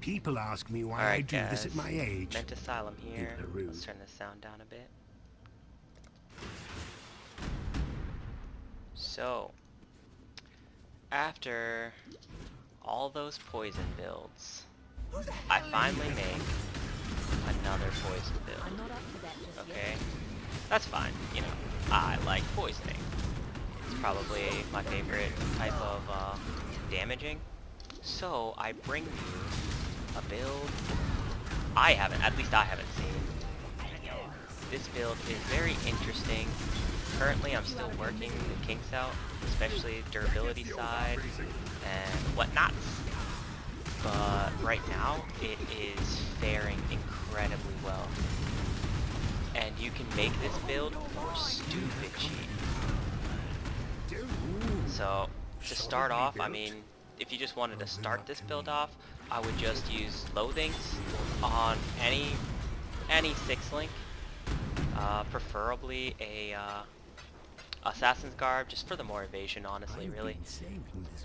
People ask me why I Alright do this guys, at my age. Meant Asylum here. People are rude. Let's turn the sound down a bit. So, after all those poison builds, I finally make another poison build. Okay? That's fine, you know, I like poisoning. It's probably my favorite type of damaging. So I bring you a build at least I haven't seen. This build is very interesting. Currently I'm still working the kinks out, especially durability side and whatnot. But right now it is faring incredibly well. And you can make this build for stupid cheap. So to start off, I mean, if you just wanted to start this build off, I would just use loathings on any 6-link, preferably a Assassin's Garb, just for the more evasion, honestly, really.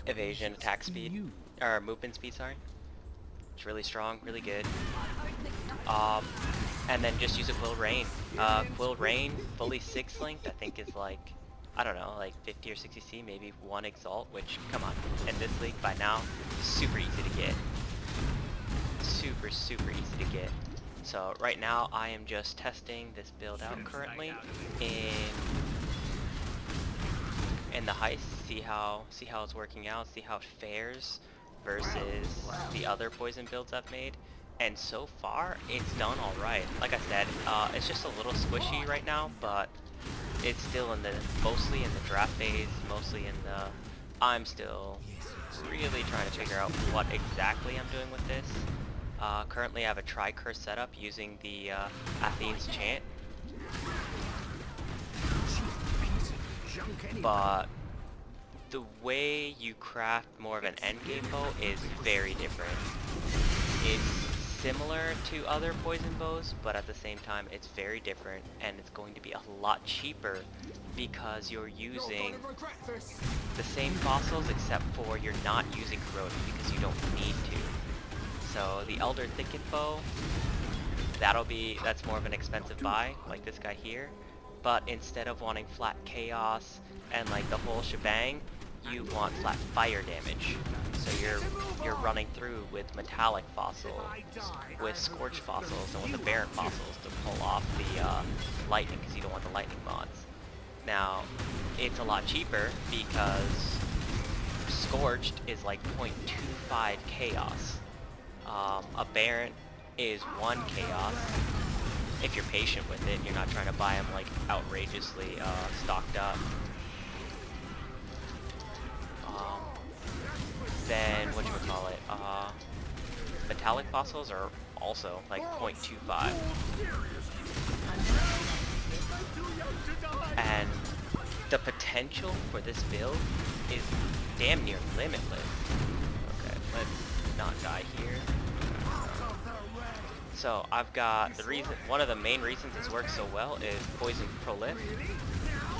Evasion, attack speed, or movement speed, sorry. It's really strong, really good. And then just use a Quill Rain. Quill Rain, fully 6-linked, I think is like, I don't know, like 50 or 60 C, maybe 1 Exalt, which, come on, in this league by now, super easy to get. Super easy to get. So right now I am just testing this build out currently in the heist, see how it's working out, see how it fares versus the other poison builds I've made. And so far, it's done alright. Like I said, it's just a little squishy right now, but it's still mostly in the draft phase, mostly in the, I'm still really trying to figure out what exactly I'm doing with this. Currently I have a tri-curse setup using the Athene's Chant. But the way you craft more of an endgame bow is very different. It's similar to other poison bows, but at the same time it's very different, and it's going to be a lot cheaper because you're using the same fossils, except for you're not using corroding because you don't need to. So the Elder Thicket bow, that's more of an expensive buy, like this guy here. But instead of wanting flat chaos and like the whole shebang, you want flat fire damage. So you're running through with metallic fossils, with scorched fossils, and with the Baron fossils to pull off the lightning, because you don't want the lightning mods. Now, it's a lot cheaper because scorched is like 0.25 chaos. A Baron is 1 chaos. If you're patient with it, you're not trying to buy them like outrageously stocked up. Then whatchamacallit, metallic fossils are also like 0.25. And the potential for this build is damn near limitless. Okay, let's not die here. So I've got one of the main reasons this works so well is Poison Prolif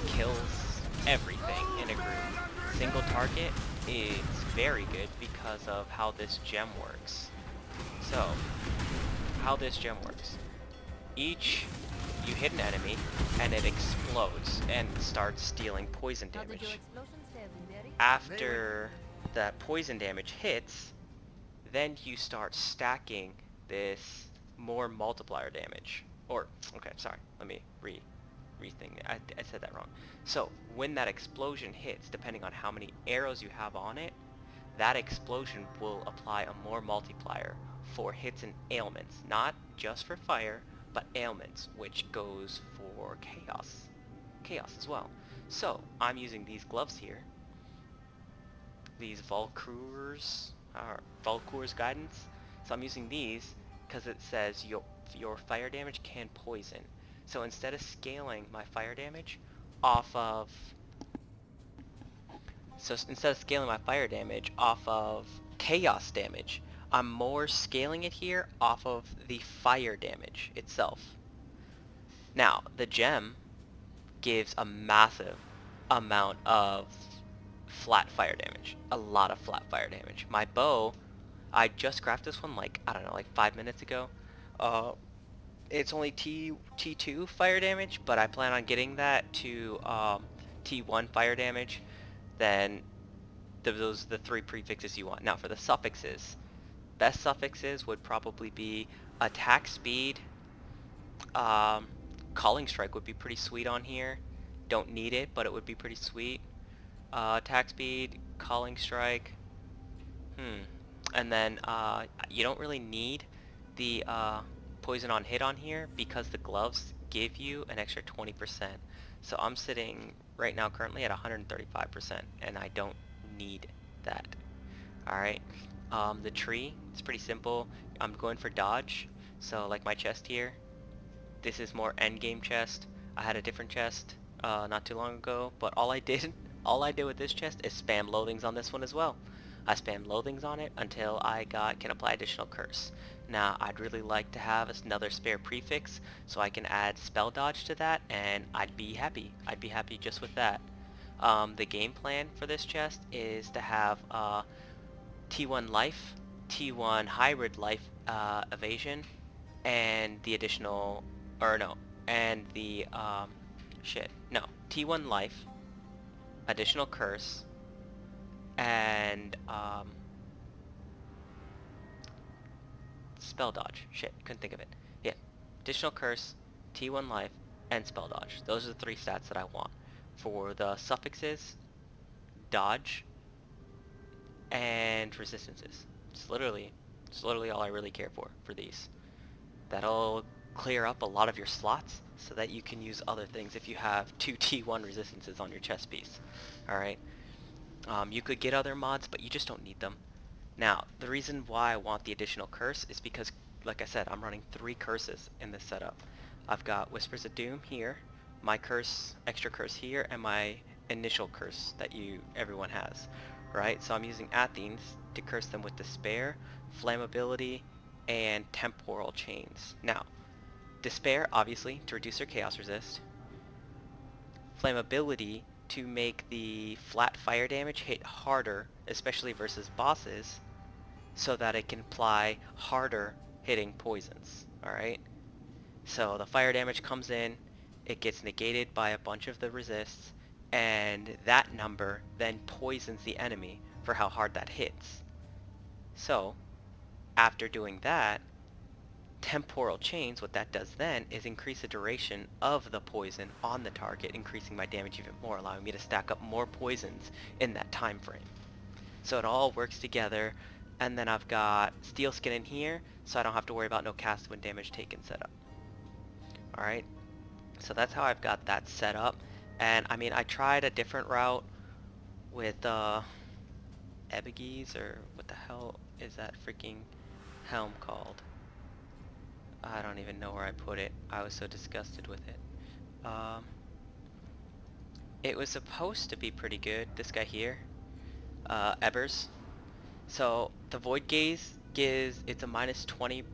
kills everything in a group. Single target is very good because of how this gem works. So, how this gem works. You hit an enemy and it explodes and starts dealing poison damage. After that poison damage hits, then you start stacking this more multiplier damage. Okay, sorry, let me rethink it. I said that wrong. So, when that explosion hits, depending on how many arrows you have on it, that explosion will apply a more multiplier for hits and ailments. Not just for fire, but ailments, which goes for chaos. Chaos as well. So, I'm using these gloves here. These Valkyr's guidance. So I'm using these because it says your fire damage can poison. So instead of scaling my fire damage off of chaos damage, I'm more scaling it here off of the fire damage itself. Now, the gem gives a massive amount of flat fire damage. A lot of flat fire damage. My bow, I just crafted this one like, I don't know, like 5 minutes ago. Uh, it's only T2 fire damage, but I plan on getting that to T1 fire damage. Then those are the 3 prefixes you want. Now for the suffixes, best suffixes would probably be attack speed. Um, Calling strike would be pretty sweet on here. Don't need it, but it would be pretty sweet. Attack speed, calling strike. And then you don't really need the poison on hit on here because the gloves give you an extra 20%. So I'm sitting right now currently at 135%, and I don't need that. Alright, the tree, it's pretty simple. I'm going for dodge. So like my chest here, this is more endgame chest. I had a different chest not too long ago, but all I did with this chest is spam loathings on this one as well. I spammed loathings on it until I can apply additional curse. Now I'd really like to have another spare prefix so I can add spell dodge to that, and I'd be happy. I'd be happy just with that. The game plan for this chest is to have T1 life, T1 hybrid life evasion, and the additional, or no, and the, T1 life, additional curse, and, spell dodge. Shit, couldn't think of it. Yeah, additional curse, T1 life, and spell dodge. Those are the 3 stats that I want. For the suffixes, dodge, and resistances. It's literally all I really care for these. That'll clear up a lot of your slots so that you can use other things if you have 2 T1 resistances on your chest piece. Alright? You could get other mods, but you just don't need them. Now, the reason why I want the additional curse is because, like I said, I'm running 3 curses in this setup. I've got Whispers of Doom here, my curse, extra curse here, and my initial curse that everyone has. Right? So I'm using Athenes to curse them with Despair, Flammability, and Temporal Chains. Now, Despair, obviously, to reduce their Chaos Resist. Flammability, to make the flat fire damage hit harder, especially versus bosses, so that it can apply harder hitting poisons. Alright? So the fire damage comes in, it gets negated by a bunch of the resists, and that number then poisons the enemy for how hard that hits. So, after doing that, Temporal Chains, what that does then is increase the duration of the poison on the target, increasing my damage even more, allowing me to stack up more poisons in that time frame. So it all works together, and then I've got Steel Skin in here, so I don't have to worry about no cast when damage taken setup. Alright, so that's how I've got that set up. And I mean, I tried a different route with Ebiges, or what the hell is that freaking helm called? I don't even know where I put it. I was so disgusted with it. It was supposed to be pretty good. This guy here, Ebers. So the Void Gaze gives, it's a minus 20,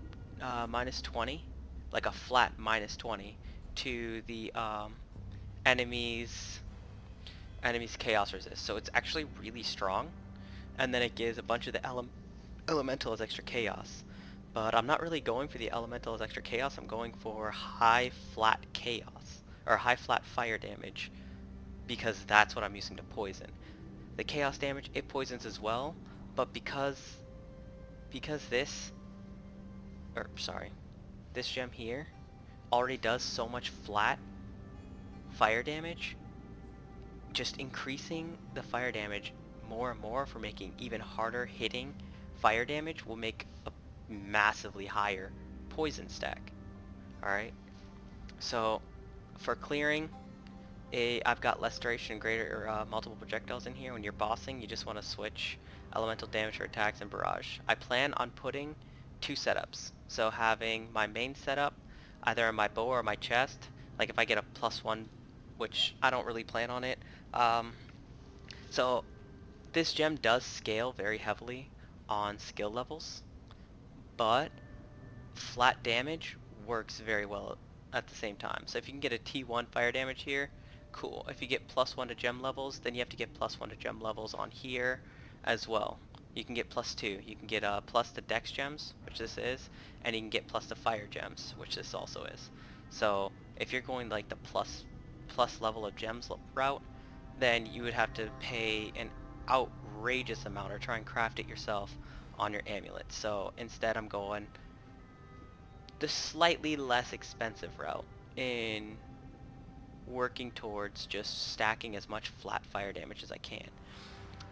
like a flat minus 20 to the enemy's chaos resist. So it's actually really strong, and then it gives a bunch of the elemental as extra chaos. But I'm not really going for the elemental as extra chaos. I'm going for high flat chaos, or high flat fire damage, because that's what I'm using to poison. The chaos damage, it poisons as well, but because this gem here already does so much flat fire damage, just increasing the fire damage more and more for making even harder hitting fire damage will make a massively higher poison stack. Alright, so for clearing, I've got less duration and greater multiple projectiles in here. When you're bossing, you just want to switch elemental damage for attacks and barrage. I plan on putting 2 setups. So having my main setup either on my bow or my chest, like if I get a +1, which I don't really plan on it. So this gem does scale very heavily on skill levels, but flat damage works very well at the same time. So if you can get a T1 fire damage here, cool. If you get +1 to gem levels, then you have to get +1 to gem levels on here as well. You can get +2. You can get plus the dex gems, which this is, and you can get plus the fire gems, which this also is. So if you're going like the plus level of gems route, then you would have to pay an outrageous amount or try and craft it yourself on your amulet. So instead I'm going the slightly less expensive route in working towards just stacking as much flat fire damage as I can.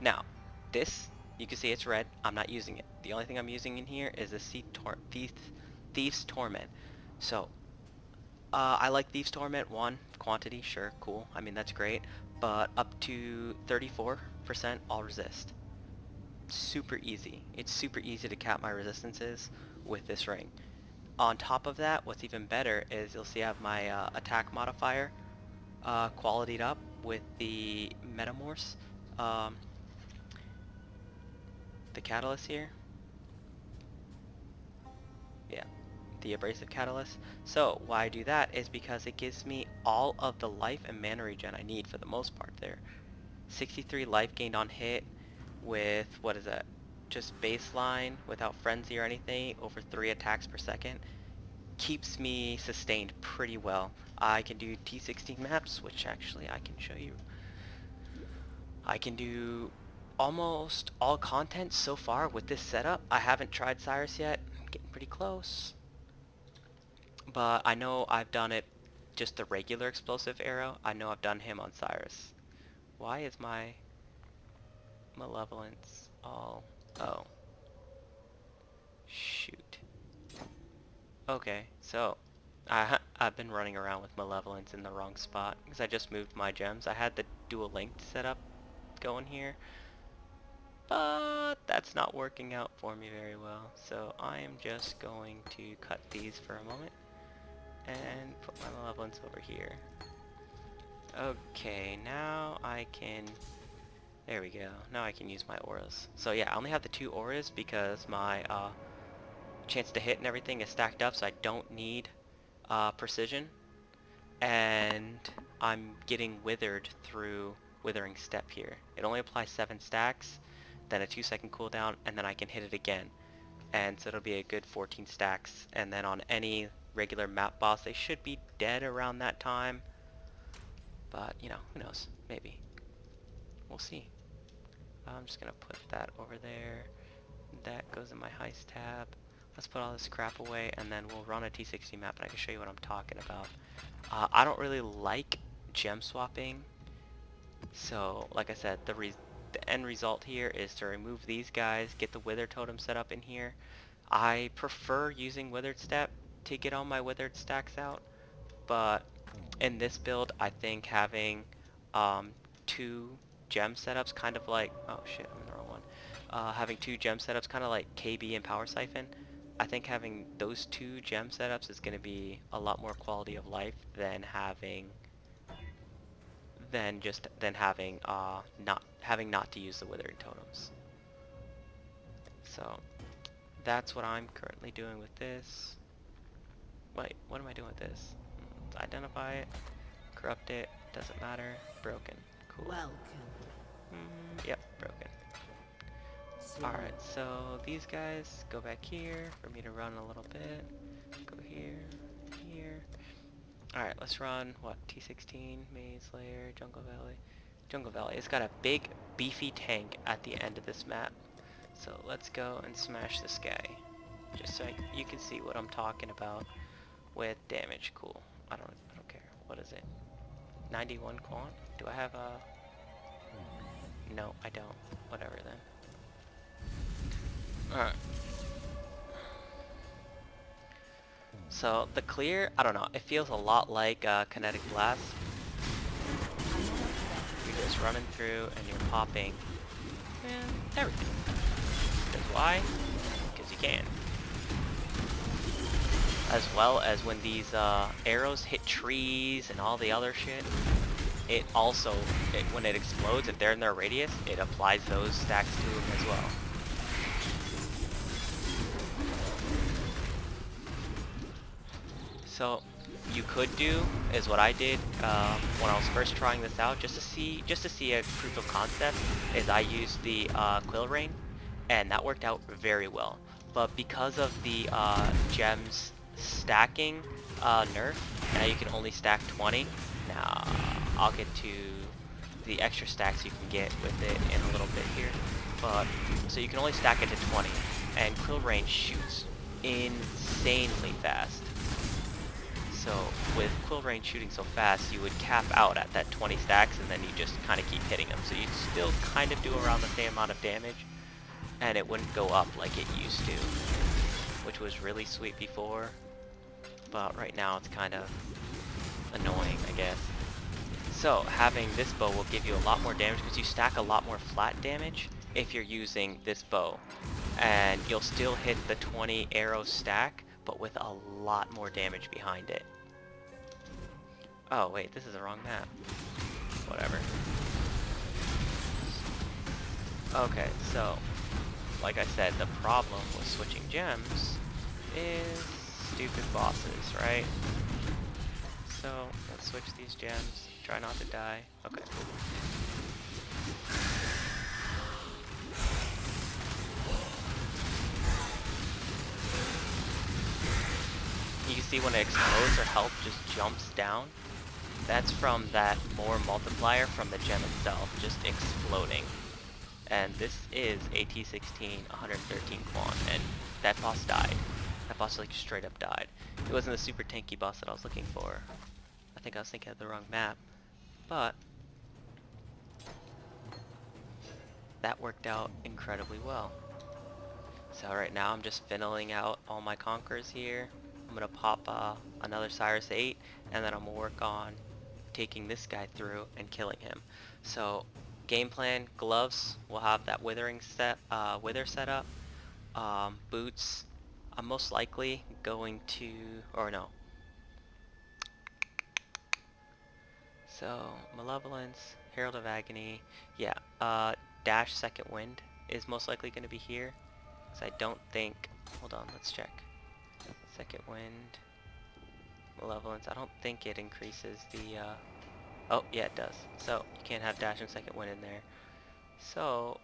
Now, this, you can see it's red. I'm not using it. The only thing I'm using in here is the Thief's Torment. So, I like Thief's Torment. 1, quantity, sure, cool. I mean, that's great. But up to 34% all resist. Super easy. It's super easy to cap my resistances with this ring. On top of that, what's even better is you'll see I have my attack modifier qualitied up with the Metamorphs. The catalyst here. Yeah, the abrasive catalyst. So why I do that is because it gives me all of the life and mana regen I need for the most part there. 63 life gained on hit with, what is that? Just baseline without frenzy or anything, over 3 attacks per second. Keeps me sustained pretty well. I can do T16 maps, which actually I can show you. I can do almost all content so far with this setup. I haven't tried Sirus yet. I'm getting pretty close. But I know I've done it just the regular explosive arrow. I know I've done him on Sirus. Why is my malevolence all... Oh. Shoot. Okay, so I've been running around with malevolence in the wrong spot because I just moved my gems. I had the dual linked setup going here, but that's not working out for me very well. So I am just going to cut these for a moment and put my malevolence over here. Okay, now I can... There we go. Now I can use my auras. So yeah, I only have the 2 auras because my chance to hit and everything is stacked up, so I don't need precision. And I'm getting withered through withering step here. It only applies 7 stacks, then a 2-second cooldown, and then I can hit it again. And so it'll be a good 14 stacks. And then on any regular map boss, they should be dead around that time. But, you know, who knows? Maybe. We'll see. I'm just gonna put that over there. That goes in my heist tab. Let's put all this crap away, and then we'll run a T60 map, and I can show you what I'm talking about. I don't really like gem swapping, so like I said, the end result here is to remove these guys, get the wither totem set up in here. I prefer using withered step to get all my withered stacks out, but in this build, I think having 2 gem setups, kind of like, oh shit, I'm in the wrong one. Having 2 gem setups, kind of like KB and Power Siphon. I think having those 2 gem setups is going to be a lot more quality of life than having not to use the withering totems. So that's what I'm currently doing with this. Wait, what am I doing with this? Identify it, corrupt it, doesn't matter, broken. Cool. Welcome. Yep, broken. Alright, so these guys go back here for me to run a little bit. Go here, here. Alright, let's run, what, T16, Maze Layer, Jungle Valley. Jungle Valley, it's got a big, beefy tank at the end of this map. So let's go and smash this guy. Just so you can see what I'm talking about with damage. Cool. I don't care. What is it? 91 quant? Do I have a... No, I don't. Whatever then. Alright. So, the clear, I don't know, it feels a lot like Kinetic Blast. You're just running through and you're popping everything. Because why? Because you can. As well as when these arrows hit trees and all the other shit, it also, when it explodes, if they're in their radius, it applies those stacks to them as well. So you could do is what I did when I was first trying this out, just to see a proof of concept. Is I used the Quill Rain, and that worked out very well. But because of the gems stacking nerf, now you can only stack 20. Now I'll get to the extra stacks you can get with it in a little bit here. But so you can only stack it to 20, and Quill Rain shoots insanely fast. So with Quill Rain shooting so fast, you would cap out at that 20 stacks, and then you just kind of keep hitting them. So you'd still kind of do around the same amount of damage, and it wouldn't go up like it used to, which was really sweet before, but right now it's kind of annoying, I guess. So having this bow will give you a lot more damage because you stack a lot more flat damage if you're using this bow, and you'll still hit the 20 arrow stack, but with a lot more damage behind it. Oh wait, this is the wrong map. Whatever. Okay, so like I said, the problem with switching gems is stupid bosses, right? So let's switch these gems. Try not to die. Okay. You can see when it explodes, her health just jumps down. That's from that more multiplier from the gem itself, just exploding. And this is AT-16, 113 quant, and that boss died. That boss like straight up died. It wasn't the super tanky boss that I was looking for. I think I was thinking of the wrong map, but that worked out incredibly well. So right now I'm just fiddling out all my conquerors here. I'm gonna pop another Sirus 8, and then I'm gonna work on taking this guy through and killing him. So game plan: gloves, we'll have that withering wither setup. Boots, I'm most likely going to, or no. So Malevolence, Herald of Agony, yeah. Dash Second Wind is most likely going to be here, because I don't think. Hold on, let's check. Second Wind, Malevolence. I don't think it increases the. Oh yeah, it does. So you can't have Dash and Second Wind in there. So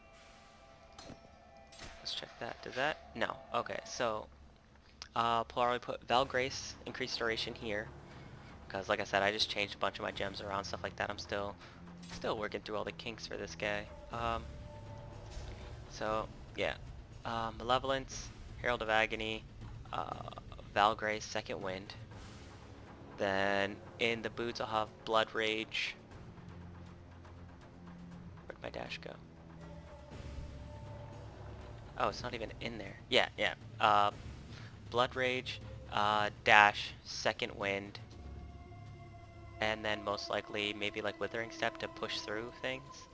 let's check that. Does that? No. Okay. So probably put Valgrace increased duration here, because like I said, I just changed a bunch of my gems around, stuff like that. I'm still working through all the kinks for this guy. So yeah, Malevolence, Herald of Agony, Valgrace, Second Wind. Then in the boots I'll have Blood Rage. Where'd my dash go? Oh, it's not even in there. Yeah, yeah. Blood Rage, dash, Second Wind, and then most likely maybe like Withering Step to push through things.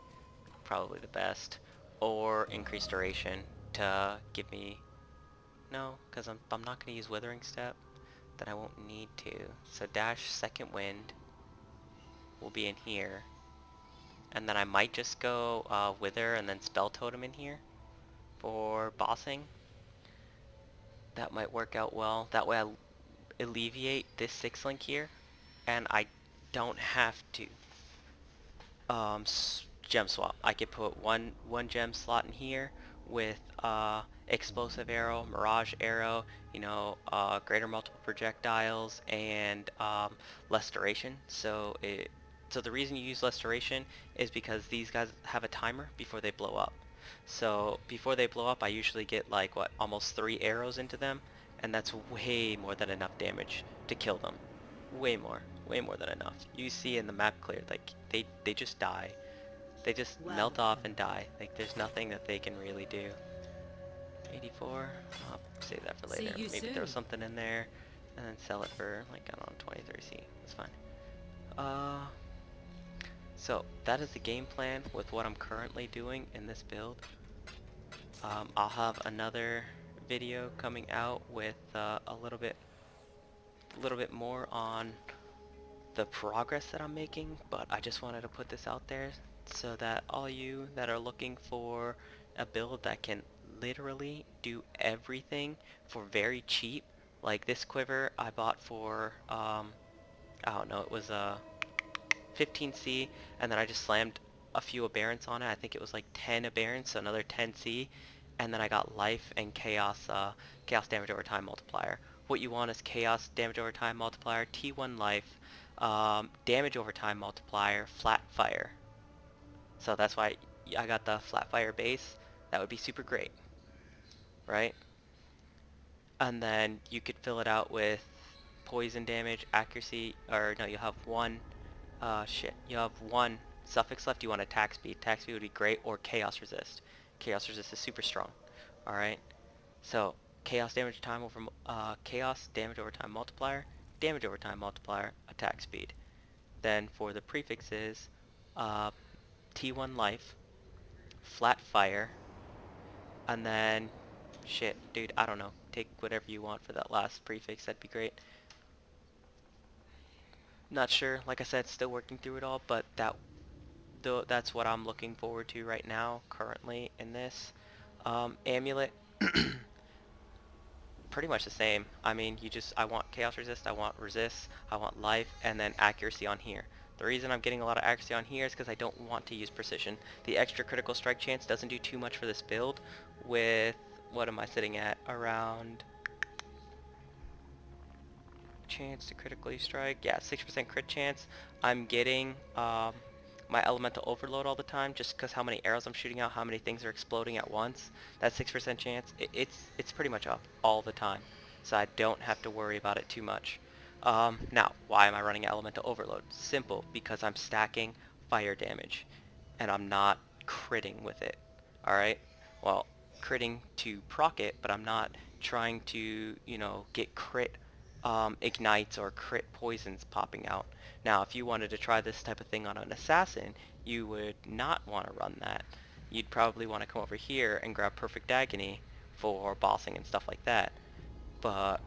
Probably the best. Or increased duration to give me. No, because I'm not going to use Withering Step. Then I won't need to. So dash Second Wind will be in here. And then I might just go Wither and then Spell Totem in here for bossing. That might work out well. That way I alleviate this 6-link here, and I don't have to gem swap. I could put one gem slot in here with explosive arrow, mirage arrow, you know, greater multiple projectiles, and less duration. So the reason you use less duration is because these guys have a timer before they blow up. So before they blow up, I usually get like what, almost 3 arrows into them, and that's way more than enough damage to kill them. Way more than enough. You see in the map clear, like they just die. They just melt off and die. Like there's nothing that they can really do. 84. I'll save that for later. Maybe throw something in there, and then sell it for like, I don't know, 20, 30C. That's fine. So that is the game plan with what I'm currently doing in this build. I'll have another video coming out with a little bit more on the progress that I'm making, but I just wanted to put this out there so that all you that are looking for a build that can literally do everything for very cheap, like this quiver I bought for I don't know, it was 15C, and then I just slammed a few aberrants on it. I think it was like 10 aberrants, so another 10C, and then I got life and chaos damage over time multiplier. What you want is chaos damage over time multiplier, T1 life, damage over time multiplier, flat fire. So that's why I got the flat fire base. That would be super great, right? And then you could fill it out with poison damage, accuracy, or no, you have one, you have one suffix left. You want attack speed. Attack speed would be great, or chaos resist. Chaos resist is super strong. All right. So chaos damage over time multiplier, damage over time multiplier, attack speed. Then for the prefixes, uh, T1 life, flat fire, and then shit, dude, I don't know. Take whatever you want for that last prefix. That'd be great. Not sure. Like I said, still working through it all, but that's what I'm looking forward to right now, currently in this. Amulet, pretty much the same. I mean, I want chaos resist, I want resist, I want life, and then accuracy on here. The reason I'm getting a lot of accuracy on here is because I don't want to use precision. The extra critical strike chance doesn't do too much for this build with, what am I sitting at? Around chance to critically strike. Yeah, 6% crit chance. I'm getting my elemental overload all the time just because how many arrows I'm shooting out, how many things are exploding at once. That 6% chance, it's pretty much up all the time. So I don't have to worry about it too much. Now, why am I running elemental overload? Simple, because I'm stacking fire damage and I'm not critting with it. Alright? Well, critting to proc it, but I'm not trying to, get crit ignites or crit poisons popping out. Now, if you wanted to try this type of thing on an assassin, you would not want to run that. You'd probably want to come over here and grab Perfect Agony for bossing and stuff like that. But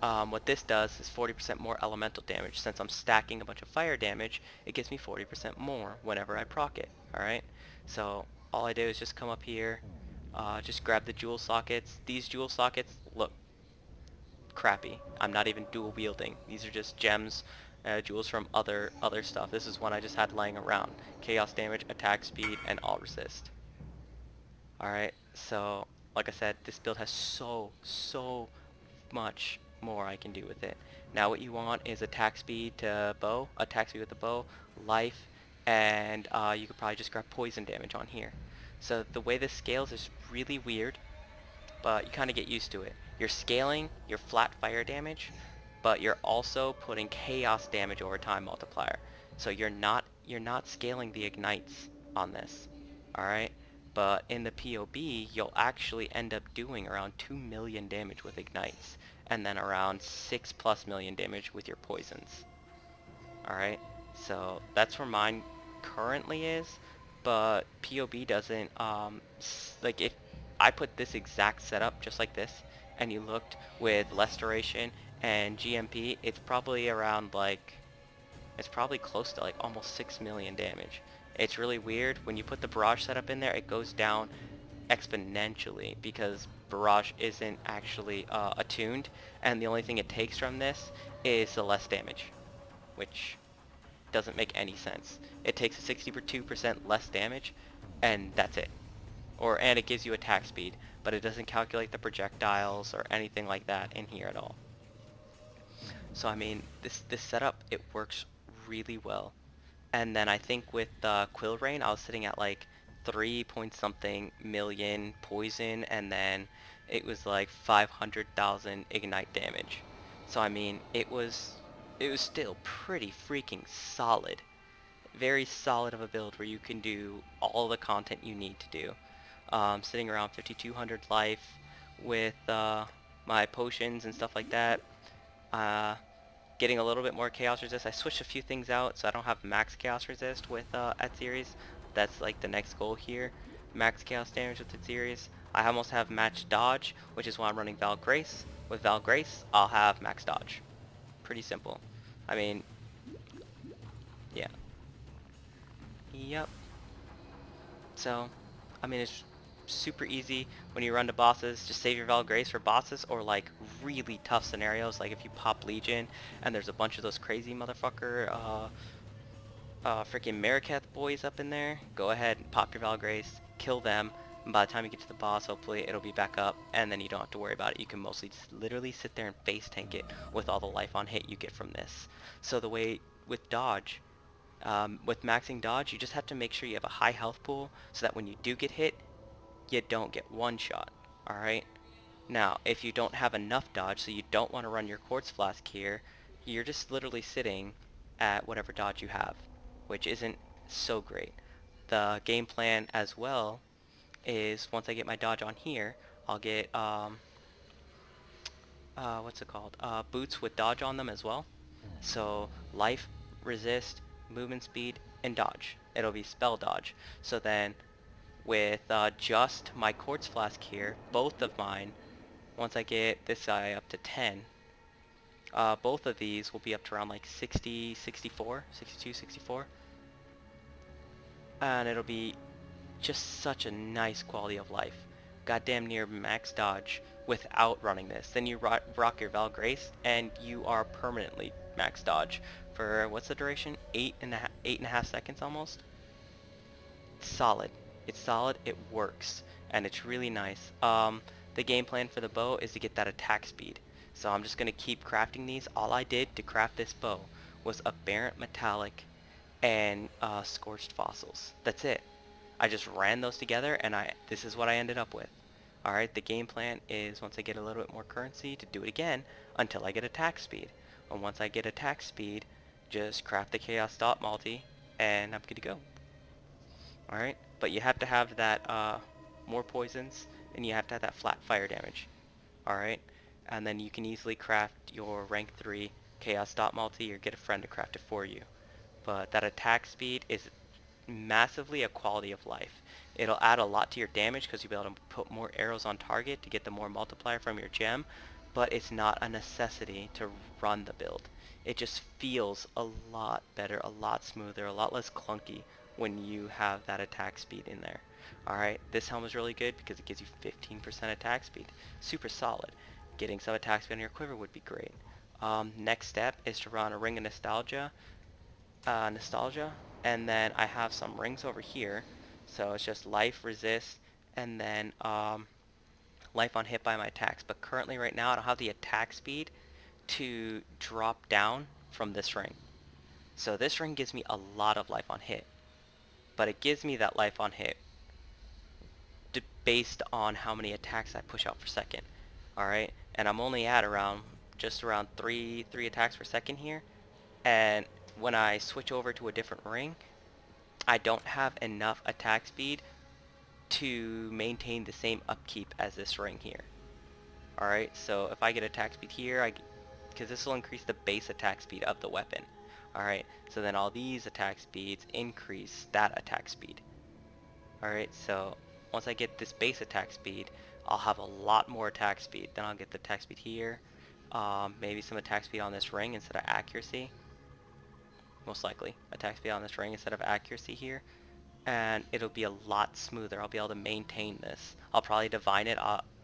what this does is 40% more elemental damage. Since I'm stacking a bunch of fire damage, it gives me 40% more whenever I proc it. Alright? So all I do is just come up here, just grab the jewel sockets. These jewel sockets look crappy. I'm not even dual wielding. These are just gems, jewels from other stuff. This is one I just had laying around. Chaos damage, attack speed, and all resist. Alright, so like I said, this build has so much more I can do with it. Now what you want is attack speed to bow, attack speed with the bow, life, and you could probably just grab poison damage on here. So the way this scales is really weird, but you kind of get used to it. You're scaling your flat fire damage, but you're also putting chaos damage over time multiplier. So you're not scaling the ignites on this. Alright? But in the POB, you'll actually end up doing around 2 million damage with ignites, and then around 6+ million damage with your poisons. Alright? So that's where mine currently is, but POB doesn't, like if I put this exact setup just like this, and you looked with less duration and GMP, it's probably around like, it's probably close to like almost 6 million damage. It's really weird. When you put the barrage setup in there, it goes down exponentially because barrage isn't actually attuned, and the only thing it takes from this is the less damage, which doesn't make any sense. It takes a 62% less damage, and that's it. And it gives you attack speed, but it doesn't calculate the projectiles or anything like that in here at all. So I mean, this setup, it works really well. And then I think with Quill Rain, I was sitting at like 3 point something million poison, and then it was like 500,000 ignite damage. So I mean, it was still pretty freaking solid. Very solid of a build where you can do all the content you need to do. Sitting around 5200 life with my potions and stuff like that. Uh, Getting a little bit more chaos resist. I switched a few things out so I don't have max chaos resist with at series. That's like the next goal here. Max chaos damage with the series. I almost have match dodge, which is why I'm running Val Grace. With Val Grace, I'll have max dodge. Pretty simple. I mean, yeah. Yep. So, I mean, it's super easy when you run to bosses. Just save your Val Grace for bosses or like really tough scenarios, like if you pop Legion and there's a bunch of those crazy motherfucker freaking Mariketh boys up in there. Go ahead and pop your Val Grace, kill them, And by the time you get to the boss, hopefully it'll be back up, and then you don't have to worry about it. You can mostly just literally sit there and face tank it with all the life on hit you get from this. So the way with dodge, with maxing dodge, you just have to make sure you have a high health pool so that when you do get hit, you don't get one shot. Alright? Now, if you don't have enough dodge, so you don't want to run your Quartz Flask here, you're just literally sitting at whatever dodge you have, which isn't so great. The game plan as well is once I get my dodge on here, I'll get, what's it called? Boots with dodge on them as well. So, life, resist, movement speed, and dodge. It'll be spell dodge. So then, with just my Quartz Flask here, both of mine, once I get this guy up to 10, both of these will be up to around like 60, 64, 62, 64. And it'll be just such a nice quality of life. Goddamn near max dodge without running this. Then you rock your Val Grace and you are permanently max dodge for, what's the duration? 8.5 seconds almost? It's solid. It's solid, it works, and it's really nice. The game plan for the bow is to get that attack speed. So I'm just going to keep crafting these. All I did to craft this bow was aberrant metallic and scorched fossils. That's it. I just ran those together and this is what I ended up with. Alright, the game plan is once I get a little bit more currency to do it again until I get attack speed. And once I get attack speed, just craft the Chaos Dot multi and I'm good to go. Alright, but you have to have that more poisons and you have to have that flat fire damage. Alright, and then you can easily craft your rank 3 Chaos Dot multi or get a friend to craft it for you. But that attack speed is massively a quality of life. It'll add a lot to your damage because you'll be able to put more arrows on target to get the more multiplier from your gem, but it's not a necessity to run the build. It just feels a lot better, a lot smoother, a lot less clunky when you have that attack speed in there. Alright, this helm is really good because it gives you 15% attack speed. Super solid. Getting some attack speed on your quiver would be great. Next step is to run a Ring of Nostalgia, and then I have some rings over here. So it's just life, resist, and then life on hit by my attacks. But currently right now I don't have the attack speed to drop down from this ring. So this ring gives me a lot of life on hit. But it gives me that life on hit based on how many attacks I push out per second. Alright? And I'm only at just around 3 attacks per second here. And when I switch over to a different ring, I don't have enough attack speed to maintain the same upkeep as this ring here. Alright, so if I get attack speed here, because this will increase the base attack speed of the weapon. Alright, so then all these attack speeds increase that attack speed. Alright, so once I get this base attack speed, I'll have a lot more attack speed. Then I'll get the attack speed here, maybe some attack speed on this ring instead of accuracy. Most likely attack speed on this ring instead of accuracy here, and it'll be a lot smoother. I'll be able to maintain this. I'll probably divine it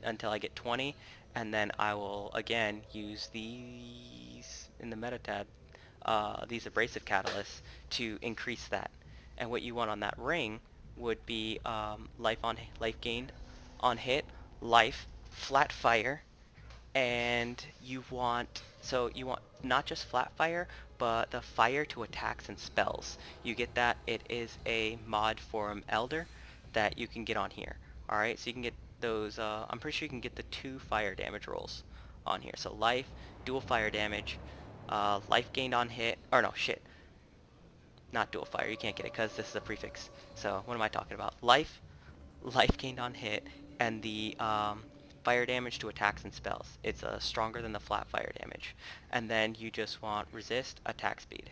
until I get 20, and then I will again use these in the meta tab, these abrasive catalysts to increase that. And what you want on that ring would be life gained on hit, life, flat fire, and you want not just flat fire, but the fire to attacks and spells. You get that. It is a mod for Elder that you can get on here. Alright, so you can get those, I'm pretty sure you can get the 2 fire damage rolls on here. So life, dual fire damage, life gained on hit, or no, shit. Not dual fire, you can't get it because this is a prefix. So what am I talking about? Life gained on hit, and the fire damage to attacks and spells. It's stronger than the flat fire damage. And then you just want resist, attack speed.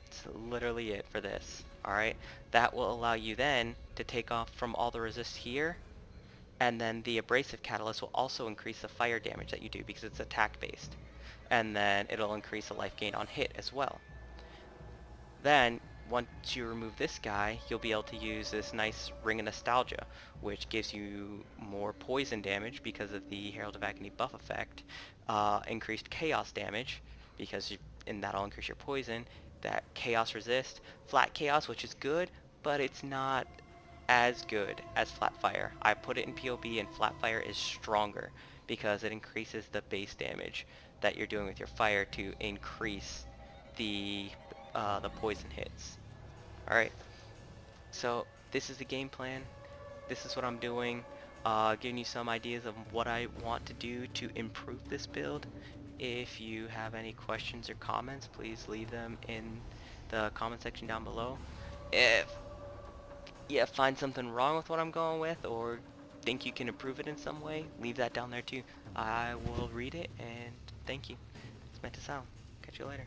That's literally it for this. Alright, that will allow you then to take off from all the resist here, and then the abrasive catalyst will also increase the fire damage that you do because it's attack based. And then it'll increase the life gain on hit as well. Then, once you remove this guy, you'll be able to use this nice Ring of Nostalgia, which gives you more poison damage because of the Herald of Agony buff effect, increased chaos damage, and that'll increase your poison, that chaos resist, flat chaos, which is good, but it's not as good as Flatfire. I put it in POB and Flatfire is stronger because it increases the base damage that you're doing with your fire to increase the poison hits. Alright, so this is the game plan. This is what I'm doing. Giving you some ideas of what I want to do to improve this build. If you have any questions or comments, please leave them in the comment section down below. If you find something wrong with what I'm going with or think you can improve it in some way, leave that down there too. I will read it and thank you. It's meant to sound. Catch you later.